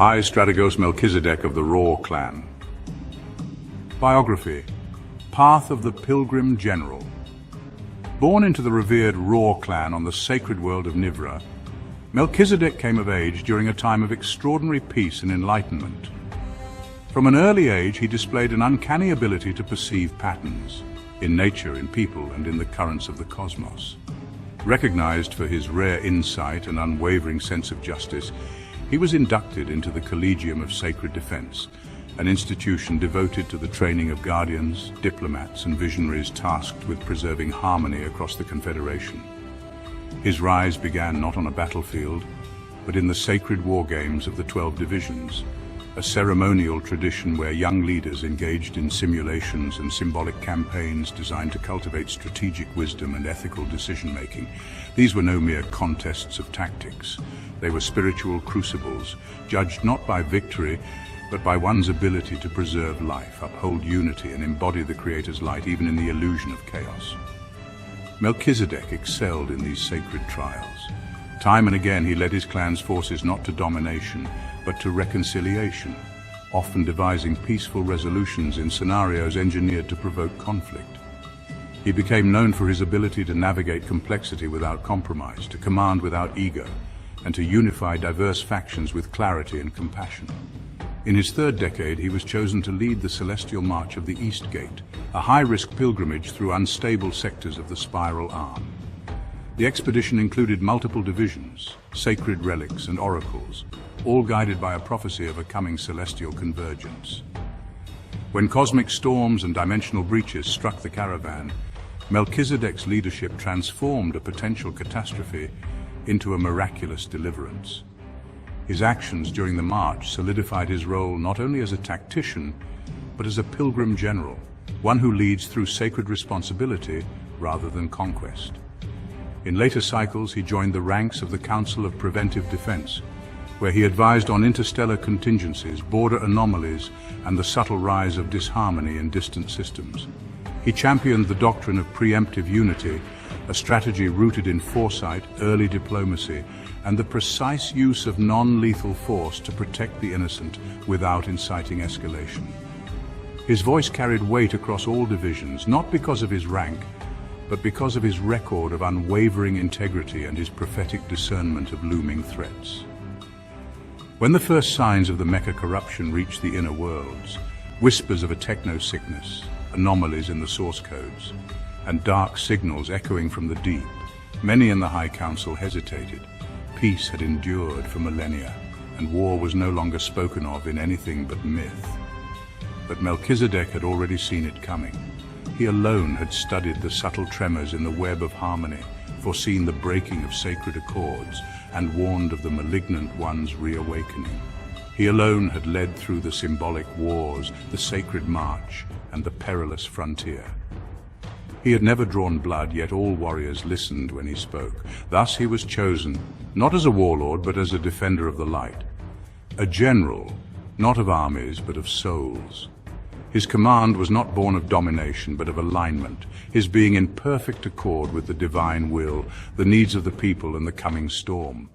High Strategos Melchizedek of the Raw clan. Biography: Path of the Pilgrim General. Born into the revered Raw clan on the sacred world of Nivra, Melchizedek came of age during a time of extraordinary peace and enlightenment. From an early age, he displayed an uncanny ability to perceive patterns in nature, in people, and in the currents of the cosmos. Recognized for his rare insight and unwavering sense of justice, he was inducted into the Collegium of Sacred Defense, an institution devoted to the training of guardians, diplomats, and visionaries tasked with preserving harmony across the Confederation. His rise began not on a battlefield, but in the sacred war games of the 12 divisions, a ceremonial tradition where young leaders engaged in simulations and symbolic campaigns designed to cultivate strategic wisdom and ethical decision-making. These were no mere contests of tactics. They were spiritual crucibles, judged not by victory, but by one's ability to preserve life, uphold unity, and embody the Creator's light even in the illusion of chaos. Melchizedek excelled in these sacred trials. Time and again he led his clan's forces not to domination, but to reconciliation, often devising peaceful resolutions in scenarios engineered to provoke conflict. He became known for his ability to navigate complexity without compromise, to command without ego, and to unify diverse factions with clarity and compassion. In his third decade, he was chosen to lead the Celestial March of the East Gate, a high-risk pilgrimage through unstable sectors of the Spiral Arm. The expedition included multiple divisions, sacred relics, and oracles, all guided by a prophecy of a coming celestial convergence. When cosmic storms and dimensional breaches struck the caravan, Melchizedek's leadership transformed a potential catastrophe into a miraculous deliverance. His actions during the march solidified his role not only as a tactician, but as a pilgrim general, one who leads through sacred responsibility rather than conquest. In later cycles, he joined the ranks of the Council of Preventive Defense, where he advised on interstellar contingencies, border anomalies, and the subtle rise of disharmony in distant systems. He championed the doctrine of preemptive unity, a strategy rooted in foresight, early diplomacy, and the precise use of non-lethal force to protect the innocent without inciting escalation. His voice carried weight across all divisions, not because of his rank, but because of his record of unwavering integrity and his prophetic discernment of looming threats. When the first signs of the mecha corruption reached the inner worlds, whispers of a techno-sickness, anomalies in the source codes, and dark signals echoing from the deep, many in the High Council hesitated. Peace had endured for millennia, and war was no longer spoken of in anything but myth. But Melchizedek had already seen it coming. He alone had studied the subtle tremors in the web of harmony, foreseen the breaking of sacred accords, and warned of the malignant one's reawakening. He alone had led through the symbolic wars, the sacred march, and the perilous frontier. He had never drawn blood, yet all warriors listened when he spoke. Thus he was chosen, not as a warlord, but as a defender of the light. A general, not of armies, but of souls. His command was not born of domination, but of alignment, his being in perfect accord with the divine will, the needs of the people, and the coming storm.